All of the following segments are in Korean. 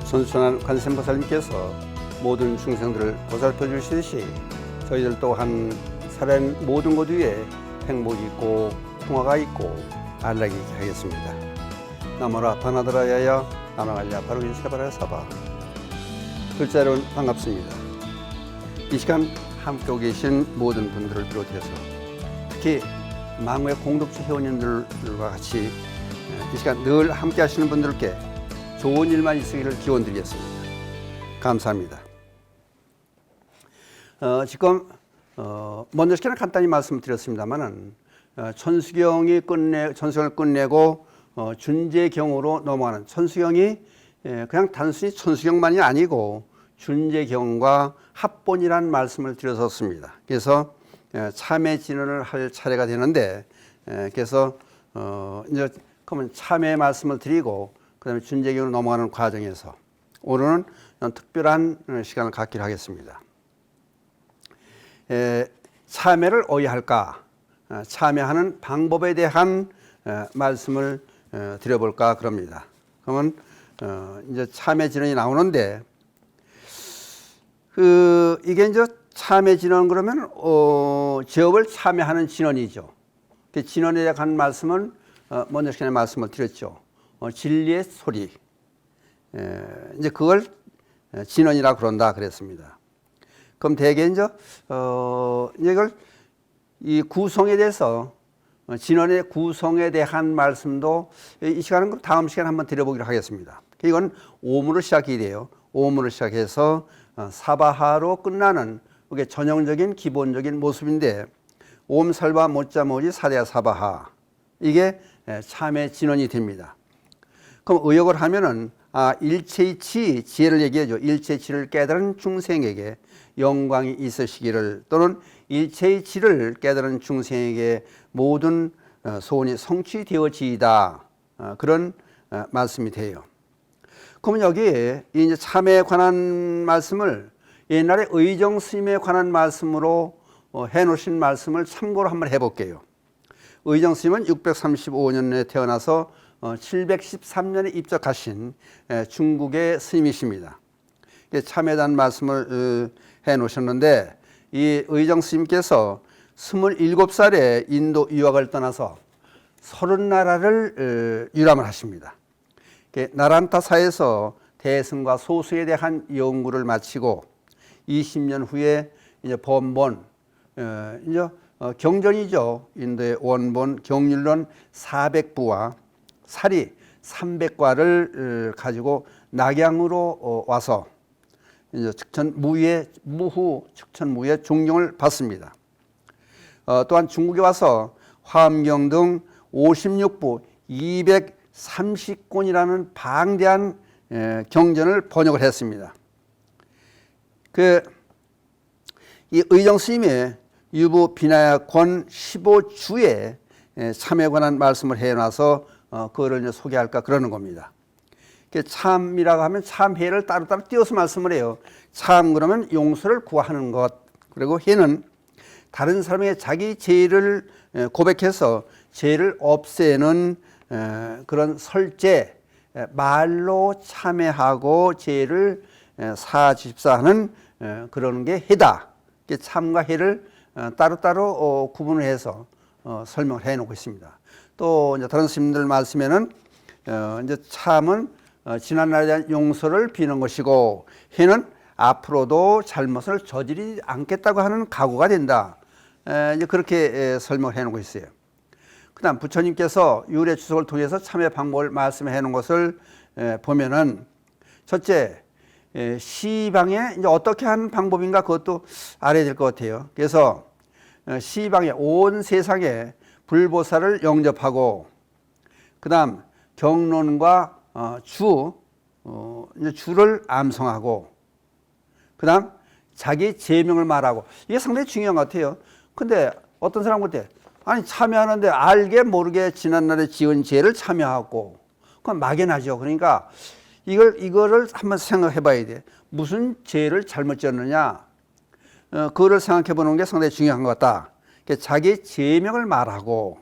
선순환 관세음보살님께서 모든 중생들을 보살펴 주시듯이 저희들 또한 살아있는 모든 것 위에 행복이 있고 평화가 있고 안락이 있게 하겠습니다. 나무라 바나드라야야 나마갈랴 바루긴 세바라 사바. 글자 여러분 반갑습니다. 이 시간 함께 계신 모든 분들을 비롯해서 특히 망우의 공덕주 회원님들과 같이 이 시간 늘 함께 하시는 분들께 좋은 일만 있으기를 기원드리겠습니다. 감사합니다. 지금 먼저 시간에 간단히 말씀드렸습니다만은 천수경을 끝내고 준재경으로 넘어가는 천수경이 그냥 단순히 천수경만이 아니고 준재경과 합본이라는 말씀을 드렸었습니다. 그래서 참회 진언을 할 차례가 되는데 그래서 이제 그러면 참회 말씀을 드리고 그다음에 준재경으로 넘어가는 과정에서 오늘은 특별한 시간을 갖기로 하겠습니다. 참회를 어찌 할까? 참회하는 방법에 대한 말씀을 드려볼까 그럽니다. 그러면 이제 참회 진언이 나오는데 이게 이제 참회 진언 그러면 제업을 참회하는 진언이죠. 그 진언에 대한 말씀은 먼저 시간에 말씀을 드렸죠. 진리의 소리. 이제 그걸 진언이라 그런다 그랬습니다. 그럼 대개 이제 이걸 이 구성에 대해서 진언의 구성에 대한 말씀도 이 시간은 다음 시간에 한번 드려보기로 하겠습니다. 이건 오문으로 시작이 돼요. 오문으로 시작해서 사바하로 끝나는 이게 전형적인 기본적인 모습인데 옴살바 모짜모지 사대야 사바하 이게 참회 진언이 됩니다. 그럼 의역을 하면은 일체의 치, 지혜를 얘기하죠. 일체의 치를 깨달은 중생에게 영광이 있으시기를 또는 일체의 치를 깨달은 중생에게 모든 소원이 성취되어지이다. 그런 말씀이 돼요. 그러면 여기에 이제 참회에 관한 말씀을 옛날에 의정 스님에 관한 말씀으로 해놓으신 말씀을 참고로 한번 해볼게요. 의정 스님은 635년에 태어나서 713년에 입적하신 중국의 스님이십니다. 참회단 말씀을 해놓으셨는데 이 의정 스님께서 27살에 인도 유학을 떠나서 30나라를 유람을 하십니다. 나란타사에서 대승과 소수에 대한 연구를 마치고 20년 후에 이제 번본 이제 경전이죠. 인도의 원본 경률론 400부와 사리 300과를 가지고 낙양으로 와서 이제 무후 측천무의 존경을 받습니다. 또한 중국에 와서 화엄경 등 56부 230권이라는 방대한 경전을 번역을 했습니다. 이 의정 스님의 유부 비나야권 15주에 참에 관한 말씀을 해놔서 그거를 이제 소개할까 그러는 겁니다. 참이라고 하면 참회를 따로따로 띄어서 말씀을 해요. 참 그러면 용서를 구하는 것, 그리고 회는 다른 사람의 자기 죄를 고백해서 죄를 없애는 그런 설제, 말로 참회하고 죄를 사집사하는 그런 게 회다. 참과 회를 따로따로 구분을 해서 설명을 해놓고 있습니다. 또 이제 다른 스님들 말씀에는 이제 참은 지난날에 대한 용서를 비는 것이고 회는 앞으로도 잘못을 저지르지 않겠다고 하는 각오가 된다. 이제 그렇게 설명을 해놓고 있어요. 그다음 부처님께서 유래 추석을 통해서 참회 방법을 말씀해 놓은 것을 보면은 첫째 시방에 이제 어떻게 하는 방법인가 그것도 알아야 될 것 같아요. 그래서 시방에 온 세상에 불보살을 영접하고 그다음 경론과 이제 주를 암송하고 그다음 자기 제명을 말하고 이게 상당히 중요한 것 같아요. 근데 어떤 사람 같아 아니 참여하는데 알게 모르게 지난날에 지은 죄를 참여하고 그건 막연하죠. 그러니까 이거를 한번 생각해 봐야 돼. 무슨 죄를 잘못 지었느냐 그거를 생각해 보는 게 상당히 중요한 것 같다. 자기 제명을 말하고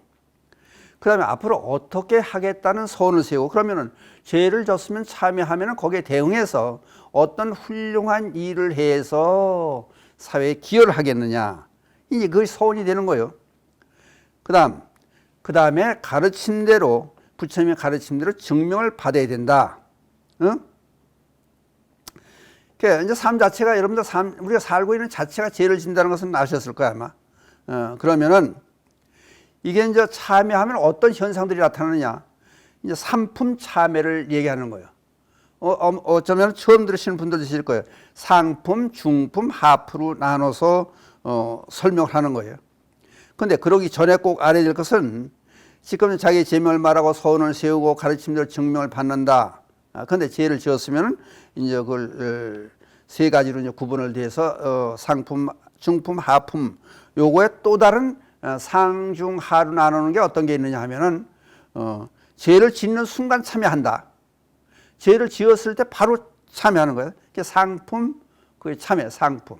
그 다음에 앞으로 어떻게 하겠다는 소원을 세우고, 그러면은 죄를 졌으면 참여하면은 거기에 대응해서 어떤 훌륭한 일을 해서 사회에 기여를 하겠느냐. 이제 그게 소원이 되는 거예요. 그 다음에 가르침대로, 부처님의 가르침대로 증명을 받아야 된다. 응? 이제 삶 자체가, 여러분들 우리가 살고 있는 자체가 죄를 진다는 것은 아셨을 거야, 아마. 그러면은 이게 이제 참여하면 어떤 현상들이 나타나느냐. 이제 삼품 참여를 얘기하는 거예요. 어쩌면 처음 들으시는 분들도 있을 거예요. 상품, 중품, 하프로 나눠서 설명을 하는 거예요. 근데 그러기 전에 꼭 알아야 될 것은 지금 자기 제명을 말하고 소원을 세우고 가르침대로 증명을 받는다. 근데 죄를 지었으면 이제 그걸 세 가지로 이제 구분을 돼서 상품, 중품, 하품, 요거에 또 다른 상중하로 나누는 게 어떤 게 있느냐 하면은 죄를 짓는 순간 참여한다. 죄를 지었을 때 바로 참여하는 거예요. 그게 상품, 그게 참여, 상품.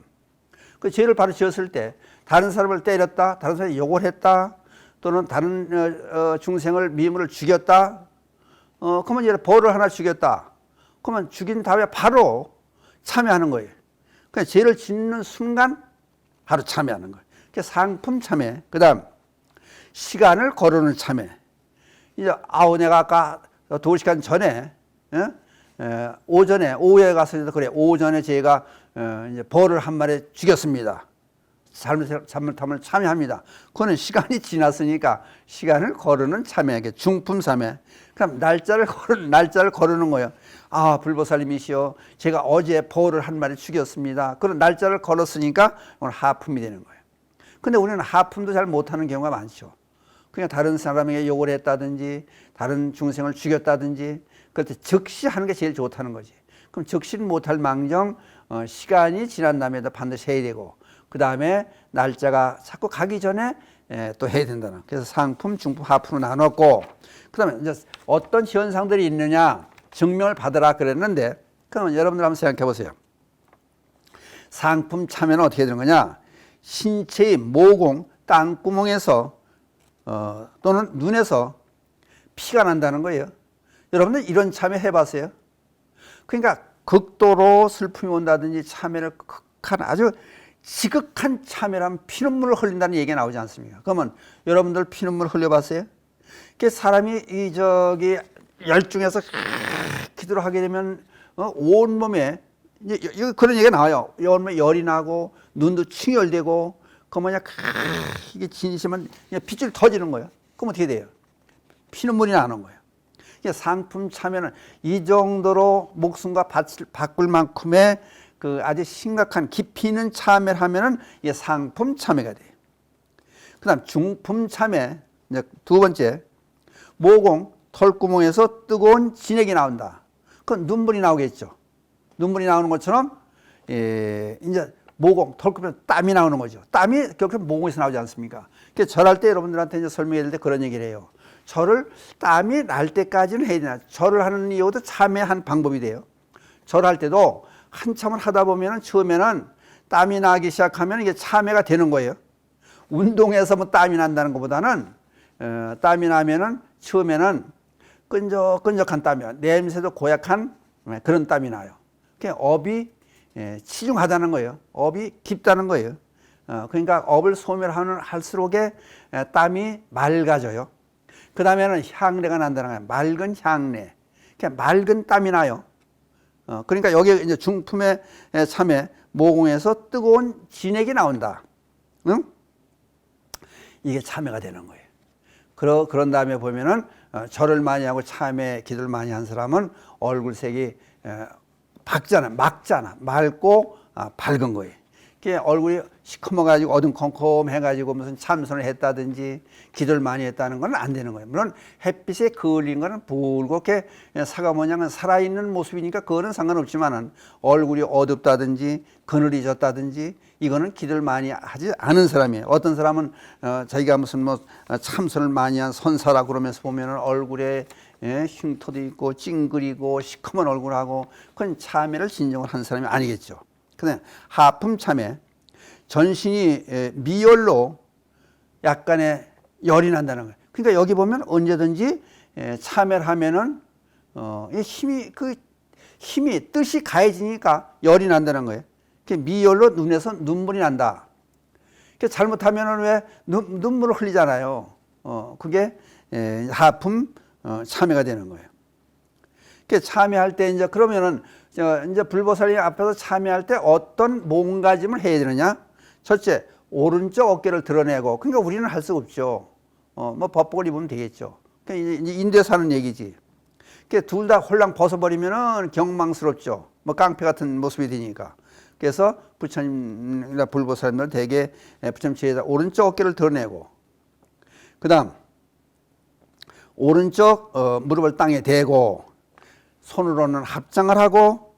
그 죄를 바로 지었을 때 다른 사람을 때렸다, 다른 사람이 욕을 했다, 또는 다른 중생을 미움을 죽였다. 그러면 이제 벌을 하나 죽였다. 그러면 죽인 다음에 바로 참여하는 거예요. 그러니까 죄를 짓는 순간 바로 참여하는 거예요. 그게 상품 참여. 그 다음 시간을 거르는 참여. 이제 내가 아까 2시간 전에 오후에 가서 그래, 오전에 제가 이제 벌을 한 마리 죽였습니다. 잘못하면 참여합니다. 그거는 시간이 지났으니까 시간을 거르는 참여에게 중품 참여. 그럼 날짜를 거르는 거예요. 불보살님이시여, 제가 어제 벌을 한 마리 죽였습니다. 그런 날짜를 걸었으니까 오늘 하품이 되는 거예요. 근데 우리는 하품도 잘 못하는 경우가 많죠. 그냥 다른 사람에게 욕을 했다든지 다른 중생을 죽였다든지 그럴 때 즉시 하는 게 제일 좋다는 거지. 그럼 즉시는 못할 망정 시간이 지난 다음에도 반드시 해야 되고, 그 다음에 날짜가 자꾸 가기 전에 또 해야 된다는. 그래서 상품, 중품, 하품으로 나눴고, 그 다음에 이제 어떤 현상들이 있느냐 증명을 받으라 그랬는데, 그러면 여러분들 한번 생각해 보세요. 상품 참여는 어떻게 되는 거냐? 신체의 모공, 땅구멍에서 또는 눈에서 피가 난다는 거예요. 여러분들 이런 참여 해봤어요? 그러니까 극도로 슬픔이 온다든지 참여를 극한 아주 지극한 참여라면 피눈물을 흘린다는 얘기가 나오지 않습니까? 그러면 여러분들 피눈물 흘려봤어요? 그 사람이 열중해서 기도를 하게 되면 온 몸에 그런 얘기가 나와요. 온몸에 열이 나고 눈도 충혈되고 그러면 이게 진심은 핏줄이 터지는 거예요. 그럼 어떻게 돼요? 피눈물이 나는 거예요. 상품 참여는 이 정도로 목숨과 바꿀 만큼의 그 아주 심각한 깊이 있는 참여를 하면은 이게 상품 참여가 돼요. 그 다음 중품 참여, 이제 두 번째, 모공, 털구멍에서 뜨거운 진액이 나온다. 그건 눈물이 나오겠죠. 눈물이 나오는 것처럼, 이제 모공, 털구멍에서 땀이 나오는 거죠. 땀이 결국 모공에서 나오지 않습니까? 그래서 절할 때 여러분들한테 이제 설명해 드릴 때 그런 얘기를 해요. 절을 땀이 날 때까지는 해야 되나. 절을 하는 이유도 참여한 방법이 돼요. 절할 때도 한참을 하다 보면은 처음에는 땀이 나기 시작하면 이게 참여가 되는 거예요. 운동에서 뭐 땀이 난다는 것보다는 땀이 나면은 처음에는 끈적끈적한 땀이야. 냄새도 고약한 그런 땀이 나요. 그러니까 업이 치중하다는 거예요. 업이 깊다는 거예요. 그러니까 업을 소멸하는 할수록에 땀이 맑아져요. 그 다음에는 향내가 난다는 거예요. 맑은 향내. 그냥 맑은 땀이 나요. 그러니까 여기에 이제 중품에 참여, 모공에서 뜨거운 진액이 나온다. 응? 이게 참여가 되는 거예요. 그런 다음에 보면은 절을 많이 하고 참여, 기도를 많이 한 사람은 얼굴색이 막잖아. 맑고 밝은 거예요. 얼굴이 시커머가지고 어둠컴컴해가지고 무슨 참선을 했다든지 기도를 많이 했다는 건 안 되는 거예요. 물론 햇빛에 그을린 거는 붉게 사과 모양은 살아있는 모습이니까 그거는 상관없지만은 얼굴이 어둡다든지 그늘이 졌다든지 이거는 기도를 많이 하지 않은 사람이에요. 어떤 사람은 자기가 무슨 참선을 많이 한 선사라 그러면서 보면은 얼굴에 흉터도 있고 찡그리고 시커먼 얼굴하고 그건 참여를 진정을 한 사람이 아니겠죠. 그다음 하품 참여, 전신이 미열로 약간의 열이 난다는 거예요. 그러니까 여기 보면 언제든지 참여를 하면은 이 힘이 뜻이 가해지니까 열이 난다는 거예요. 미열로 눈에서 눈물이 난다. 잘못하면은 왜 눈물을 흘리잖아요. 그게 하품 참여가 되는 거예요. 참여할 때 이제 그러면은 이제 불보살님 앞에서 참여할 때 어떤 몸가짐을 해야 되느냐? 첫째, 오른쪽 어깨를 드러내고, 그러니까 우리는 할 수 없죠. 뭐 법복을 입으면 되겠죠. 이제 인도에서 하는 얘기지. 둘 다 홀랑 벗어버리면은 경망스럽죠. 뭐 깡패 같은 모습이 되니까. 그래서 부처님이나 불보살님들 대개 부처님 제자 오른쪽 어깨를 드러내고, 그 다음 오른쪽 무릎을 땅에 대고 손으로는 합장을 하고,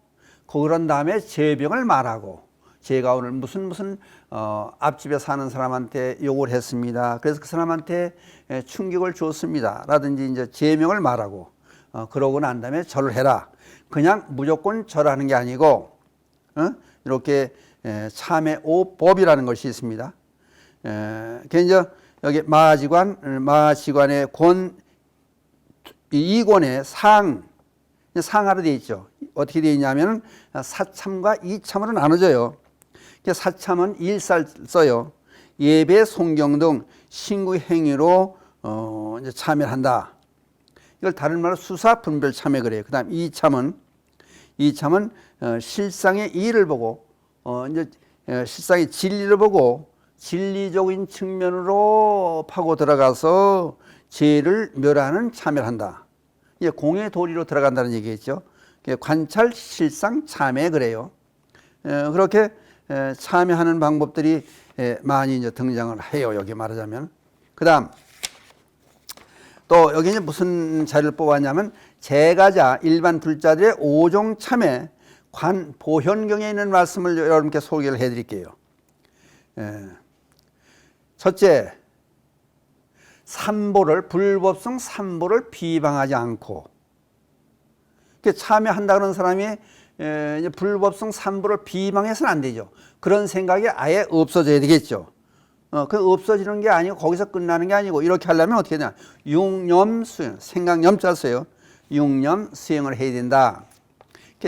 그런 다음에 제병을 말하고, 제가 오늘 무슨 앞집에 사는 사람한테 욕을 했습니다. 그래서 그 사람한테 충격을 줬습니다. 라든지 이제 제명을 말하고, 그러고 난 다음에 절을 해라. 그냥 무조건 절하는 게 아니고, 이렇게 참회 5법이라는 것이 있습니다. 이제 여기 마지관의 권 2권의 상하로 되어 있죠. 어떻게 되어 있냐면 사참과 이참으로 나눠져요. 사참은 일살 써요. 예배, 송경 등 신구 행위로 이제 참여를 한다. 이걸 다른 말로 수사 분별 참여 그래요. 그다음 이참은 실상의 이의를 보고 이제 실상의 진리를 보고 진리적인 측면으로 파고 들어가서 죄를 멸하는 참여를 한다. 이제 공의 도리로 들어간다는 얘기겠죠. 관찰, 실상, 참회 그래요. 그렇게 참여하는 방법들이 많이 이제 등장을 해요. 여기 말하자면. 그다음 또 여기 이제 무슨 자료를 뽑았냐면 제가자 일반 불자들의 5종 참회 관 보현경에 있는 말씀을 여러분께 소개를 해드릴게요. 첫째, 불법성 삼보를 비방하지 않고, 참여한다는 사람이 이제 불법성 삼보를 비방해서는 안 되죠. 그런 생각이 아예 없어져야 되겠죠. 그 없어지는 게 아니고 거기서 끝나는 게 아니고 이렇게 하려면 어떻게 되냐? 육념 수행, 생각 염자 써요. 육념 수행을 해야 된다.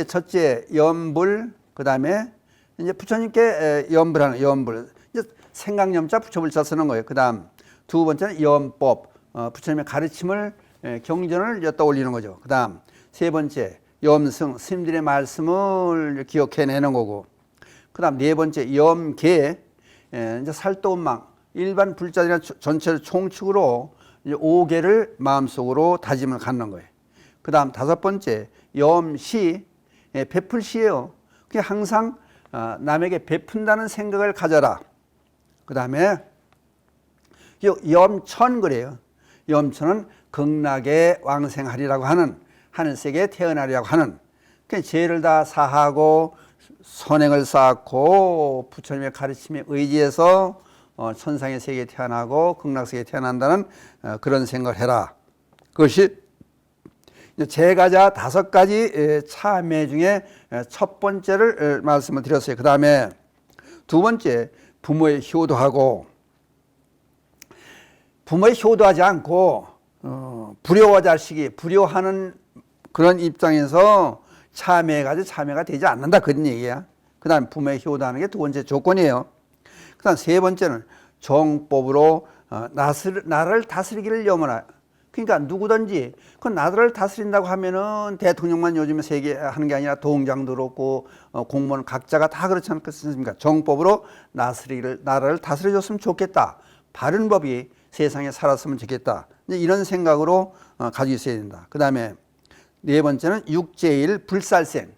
첫째 염불, 그 다음에 이제 부처님께 염불하는 염불, 이제 생각 염자 부처불자 쓰는 거예요. 그 다음 두 번째는 염법, 부처님의 가르침을 경전을 떠올리는 거죠. 그 다음 세 번째 염승, 스님들의 말씀을 기억해내는 거고, 그 다음 네 번째 염계, 이제 살도음망, 일반 불자들이나 전체를 총축으로 이제 5개를 마음속으로 다짐을 갖는 거예요. 그 다음 다섯 번째 염시, 베풀시예요. 그게 항상 남에게 베푼다는 생각을 가져라. 그 다음에 염천 그래요. 염천은 극락에 왕생하리라고 하는, 하늘세계에 태어나리라고 하는, 죄를 다 사하고 선행을 쌓고 부처님의 가르침에 의지해서 천상의 세계에 태어나고 극락세계에 태어난다는 그런 생각을 해라. 그것이 제가자 5가지 참회 중에 첫 번째를 말씀을 드렸어요. 그 다음에 두 번째, 부모의 효도하고, 부모의 효도하지 않고 불효와 자식이 불효하는 그런 입장에서 참회가 되지 않는다, 그런 얘기야. 그 다음 부모의 효도하는 게 두 번째 조건이에요. 그 다음 세 번째는 정법으로 나를 다스리기를 염원하. 그러니까 누구든지 그 나라를 다스린다고 하면은 대통령만 요즘에 세계 하는 게 아니라 동장도 그렇고 공무원 각자가 다 그렇지 않겠습니까? 정법으로 나라를 다스려줬으면 좋겠다. 바른 법이 세상에 살았으면 좋겠다. 이런 생각으로 가지고 있어야 된다. 그 다음에 네 번째는 육제일 불살생.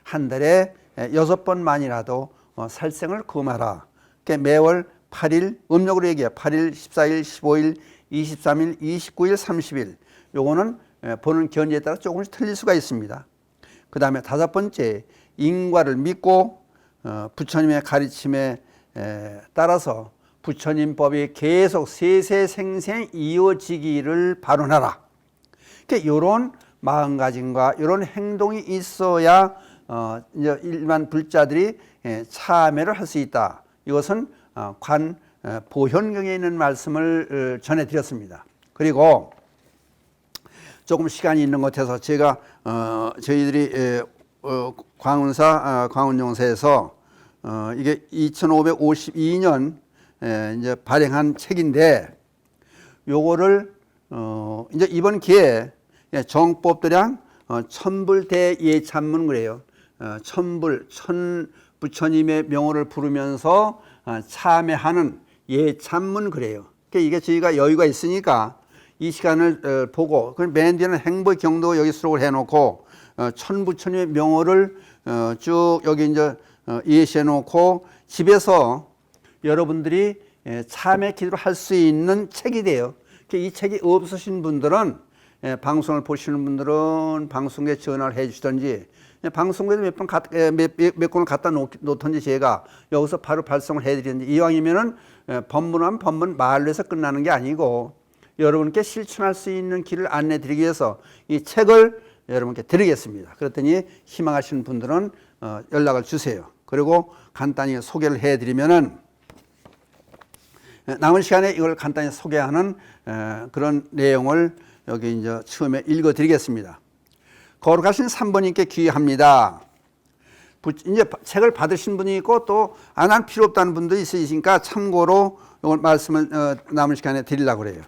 한 달에 6번만이라도 살생을 금하라. 그러니까 매월 8일, 음력으로 얘기해. 8일, 14일, 15일, 23일, 29일, 30일. 요거는 보는 견지에 따라 조금씩 틀릴 수가 있습니다. 그 다음에 다섯 번째, 인과를 믿고 부처님의 가르침에 따라서 부처님 법이 계속 세세생생 이어지기를 발언하라. 그러니까 이런 마음가짐과 이런 행동이 있어야 이제 일반 불자들이 참회를 할 수 있다. 이것은 관 보현경에 있는 말씀을 전해드렸습니다. 그리고 조금 시간이 있는 것 같아서 제가 저희들이 광운사 광운용사에서 이게 2552년 이제 발행한 책인데 요거를 이제 이번 기회에 정법도량 천불대예찬문 그래요. 천 부처님의 명호를 부르면서 참회하는 예찬문 그래요. 그러니까 이게 저희가 여유가 있으니까 이 시간을 보고 맨 뒤에는 행보의 경도 여기 수록을 해놓고 천부처님의 명호를 쭉 여기 이제 예시해 놓고 집에서 여러분들이 참회 기도를 할 수 있는 책이 돼요. 이 책이 없으신 분들은 방송을 보시는 분들은 방송국에 전화를 해 주시든지 방송국에도 몇 권을 갖다 놓던지 제가 여기서 바로 발송을 해 드리는지 이왕이면은 법문하면 법문 말로 해서 끝나는 게 아니고 여러분께 실천할 수 있는 길을 안내 드리기 위해서 이 책을 여러분께 드리겠습니다. 그랬더니 희망하시는 분들은 연락을 주세요. 그리고 간단히 소개를 해 드리면은 남은 시간에 이걸 간단히 소개하는 그런 내용을 여기 이제 처음에 읽어 드리겠습니다. 거룩하신 3번님께 귀합니다. 이제 책을 받으신 분이 있고 또 안 할 필요 없다는 분도 있으시니까 참고로 이걸 말씀을 남은 시간에 드리려고 그래요.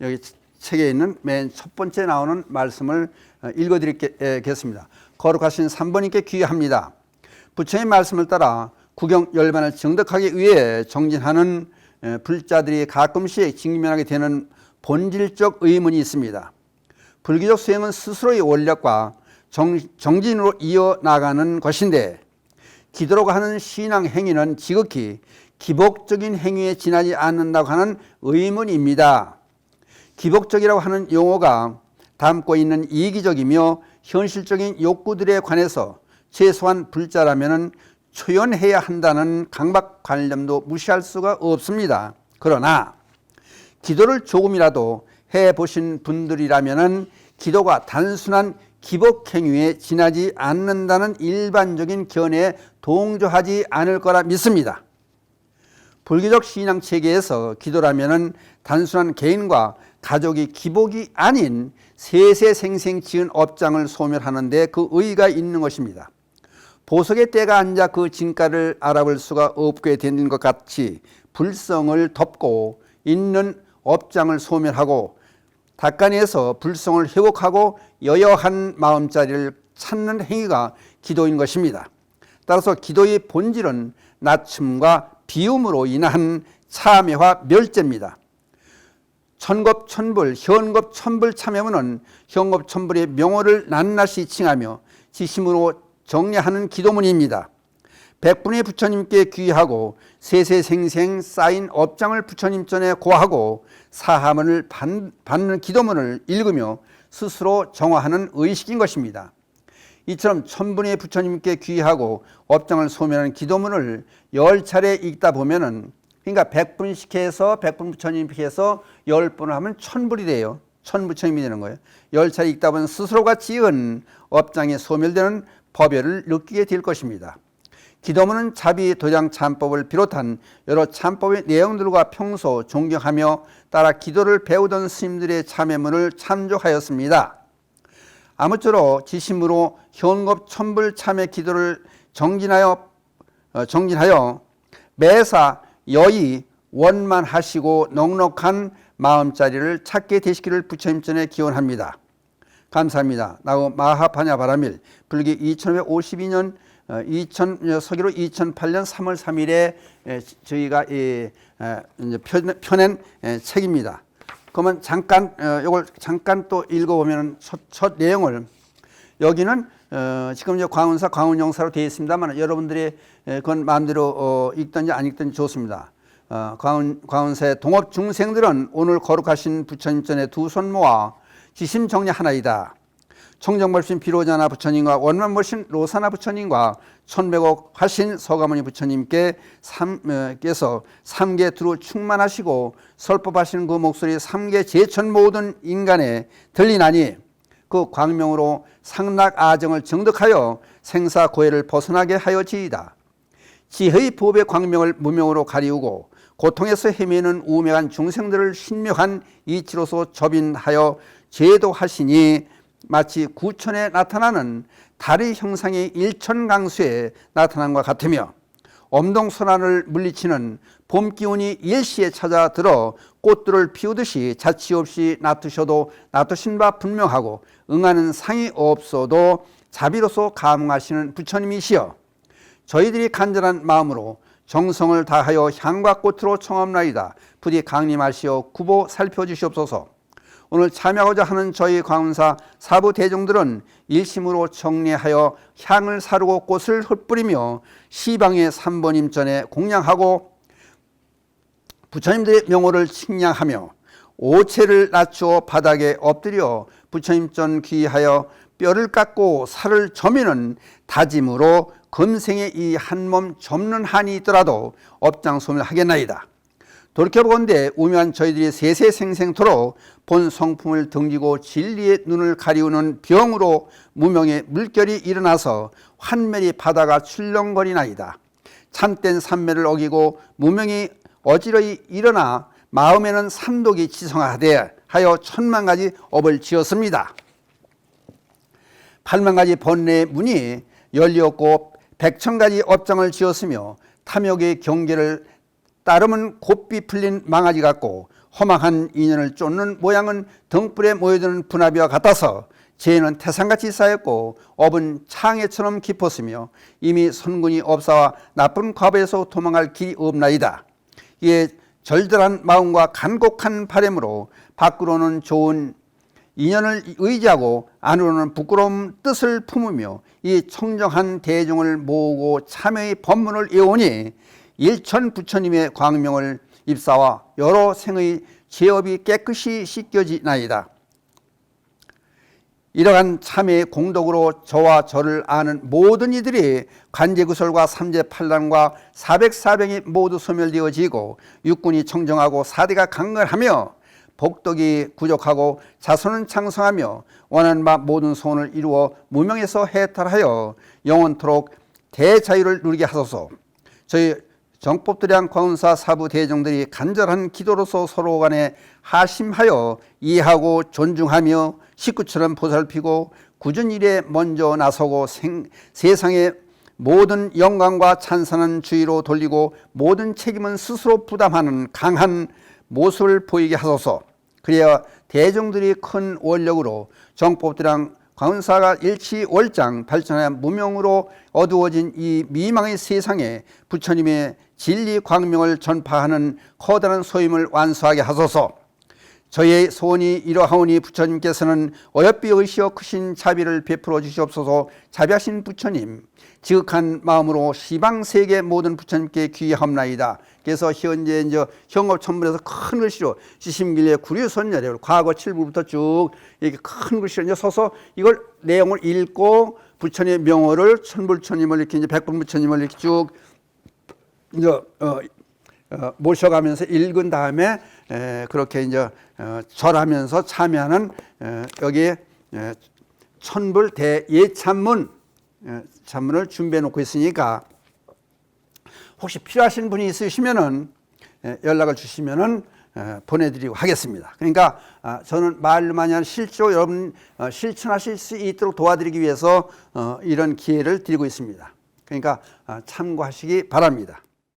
여기 책에 있는 맨 첫 번째 나오는 말씀을 읽어 드리겠습니다. 거룩하신 3번님께 귀합니다. 부처의 말씀을 따라 구경 열반을 정덕하기 위해 정진하는 불자들이 가끔씩 직면하게 되는 본질적 의문이 있습니다. 불교적 수행은 스스로의 원력과 정진으로 이어나가는 것인데 기도로 하는 신앙 행위는 지극히 기복적인 행위에 지나지 않는다고 하는 의문입니다. 기복적이라고 하는 용어가 담고 있는 이기적이며 현실적인 욕구들에 관해서 최소한 불자라면 초연해야 한다는 강박관념도 무시할 수가 없습니다. 그러나 기도를 조금이라도 해보신 분들이라면 기도가 단순한 기복행위에 지나지 않는다는 일반적인 견해에 동조하지 않을 거라 믿습니다. 불교적 신앙 체계에서 기도라면 단순한 개인과 가족이 기복이 아닌 세세생생 지은 업장을 소멸하는 데 그 의의가 있는 것입니다. 보석의 때가 앉아 그 진가를 알아볼 수가 없게 된 것 같이 불성을 덮고 있는 업장을 소멸하고 닦아내서 불성을 회복하고 여여한 마음자리를 찾는 행위가 기도인 것입니다. 따라서 기도의 본질은 낮춤과 비움으로 인한 참회와 멸죄입니다. 천겁천불, 현겁천불 참회문은 현겁천불의 명호를 낱낱이 칭하며 지심으로 정례하는 기도문입니다. 백분의 부처님께 귀하고 세세생생 쌓인 업장을 부처님 전에 고하고 사하문을 받는 기도문을 읽으며 스스로 정화하는 의식인 것입니다. 이처럼 천분의 부처님께 귀하고 업장을 소멸하는 기도문을 10차례 읽다 보면은 그러니까 100분씩 해서 100분 부처님께 해서 10분을 하면 1000불이 돼요. 1000부처님이 되는 거예요. 10차례 읽다 보면 스스로가 지은 업장이 소멸되는 법열을 느끼게 될 것입니다. 기도문은 자비, 도량, 참법을 비롯한 여러 참법의 내용들과 평소 존경하며 따라 기도를 배우던 스님들의 참회문을 참조하였습니다. 아무쪼록 지심으로 현겁 천불 참회 기도를 정진하여 매사 여의 원만하시고 넉넉한 마음자리를 찾게 되시기를 부처님 전에 기원합니다. 감사합니다. 나우 마하파냐 바라밀 불기 2552년 서기로 2008년 3월 3일에 저희가 이제 펴낸 책입니다. 그러면 잠깐 이걸 잠깐 또 읽어보면 첫 내용을 여기는 지금 이제 광운사 광운용사로 되어 있습니다만 여러분들이 그건 마음대로 읽든지 안 읽든지 좋습니다. 광운사의 동업 중생들은 오늘 거룩하신 부처님 전에 두 손 모아 지심 정리하나이다. 청정벌신 비로자나 부처님과 원만벌신 로사나 부처님과 천백억 화신 서가모니 부처님께서 삼계 두루 충만하시고 설법하시는 그 목소리 삼계 제천 모든 인간에 들리나니 그 광명으로 상락 아정을 정득하여 생사 고해를 벗어나게 하여지이다. 지혜의 법의 광명을 무명으로 가리우고 고통에서 헤매는 우매한 중생들을 신묘한 이치로서 접인하여 제도하시니 마치 구천에 나타나는 달의 형상의 일천강수에 나타난 것 같으며 엄동선화를 물리치는 봄 기운이 일시에 찾아들어 꽃들을 피우듯이 자치 없이 놔두셔도 놔두신 바 분명하고 응하는 상이 없어도 자비로서 감응하시는 부처님이시여 저희들이 간절한 마음으로 정성을 다하여 향과 꽃으로 청함나이다. 부디 강림하시어 구보 살펴주시옵소서. 오늘 참여하고자 하는 저희 광운사 사부 대종들은 일심으로 정리하여 향을 사르고 꽃을 흩뿌리며 시방의 3번임 전에 공양하고 부처님들의 명호를 칭양하며 오체를 낮추어 바닥에 엎드려 부처님 전 귀하여 뼈를 깎고 살을 저미는 다짐으로 금생에 이 한 몸 접는 한이 있더라도 업장소멸 하겠나이다. 돌이켜보건대 우매한 저희들이 세세생생토록 본 성품을 등지고 진리의 눈을 가리우는 병으로 무명의 물결이 일어나서 환멸이 바다가 출렁거리나이다. 참된 삼매를 어기고 무명이 어지러이 일어나 마음에는 삼독이 지성하되 하여 1000만가지 업을 지었습니다. 8만가지 번뇌의 문이 열리었고 100,000가지 업장을 지었으며 탐욕의 경계를 따르면 곱비 풀린 망아지 같고 허망한 인연을 쫓는 모양은 등불에 모여드는 분화비와 같아서 죄는 태산같이 쌓였고 업은 창해처럼 깊었으며 이미 선군이 없사와 나쁜 과보에서 도망갈 길이 없나이다. 이에 절절한 마음과 간곡한 바람으로 밖으로는 좋은 인연을 의지하고 안으로는 부끄러움 뜻을 품으며 이 청정한 대중을 모으고 참여의 법문을 외우니 일천 부처님의 광명을 입사와 여러 생의 죄업이 깨끗이 씻겨지나이다. 이러한 참회의 공덕으로 저와 저를 아는 모든 이들이 관제구설과 삼재팔란과 사백사병이 모두 소멸되어지고 육군이 청정하고 사대가 강건하며 복덕이 구족하고 자손은 창성하며 원하는 바 모든 소원을 이루어 무명에서 해탈하여 영원토록 대자유를 누리게 하소서. 저희 정법도량 광운사 사부 대종들이 간절한 기도로서 서로 간에 하심하여 이해하고 존중하며 식구처럼 보살피고 굳은 일에 먼저 나서고 세상의 모든 영광과 찬산은 주의로 돌리고 모든 책임은 스스로 부담하는 강한 모습을 보이게 하소서. 그래야 대종들이 큰 원력으로 정법도량 광운사가 일치월장 발전하여 무명으로 어두워진 이 미망의 세상에 부처님의 진리 광명을 전파하는 커다란 소임을 완수하게 하소서. 저희의 소원이 이러하오니 부처님께서는 어여삐 의시어 크신 자비를 베풀어 주시옵소서. 자비하신 부처님 지극한 마음으로 시방세계 모든 부처님께 귀하옵나이다. 그래서 현재 이제 형업천문에서 큰 글씨로 지심길래 구류선열에 과거 7부부터 쭉 이렇게 큰 글씨로 이제 서서 이걸 내용을 읽고 부처님의 명호를 천불처님을 이렇게 이제 백분부처님을 이렇게 쭉 이제 모셔가면서 읽은 다음에 그렇게 이제 절하면서 참여하는 여기에 천불 대예찬문 찬문을 준비해 놓고 있으니까 혹시 필요하신 분이 있으시면은 연락을 주시면은 보내드리고 하겠습니다. 그러니까 저는 말로만이 아니라 실제로 여러분 실천하실 수 있도록 도와드리기 위해서 이런 기회를 드리고 있습니다. 그러니까 참고하시기 바랍니다.